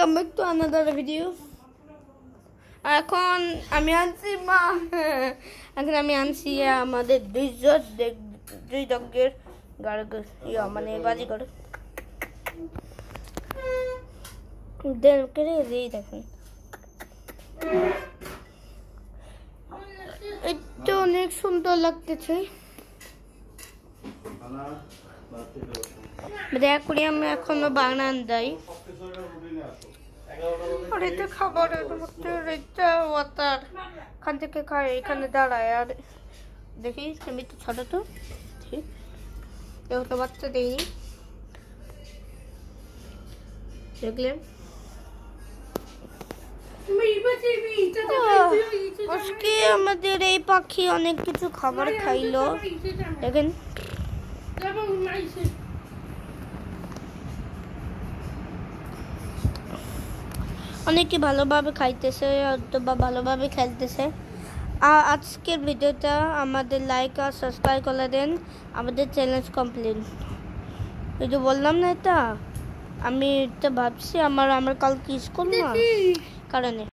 Welcome back to another video. এখন আমি আনছি আমাদের দুই দগের মানে বাজিগর দেখুন এটা অনেক সুন্দর লাগতেছে। দেখ করি আমি এখনো বানান যাই আর এটা খাবারের ওয়াটার এখান থেকে খাই এখানে দাঁড়ায় আর দেখি আমি তো ছোট তো ঠিক তো বাচ্চা দেয়নি দেখলেন আজকে আমাদের এই পাখি অনেক কিছু খাবার খাইলো দেখেন অনেকে ভালোভাবে খাইতেছে অথবা ভালোভাবে খেলতেছে। আজকের ভিডিওটা আমাদের লাইক আর সাবস্ক্রাইব করে দেন। আমাদের চ্যালেঞ্জ কমপ্লিট এই যে বললাম না এটা আমি এটা ভাবছি আমার কালকে স্কুল না কারণে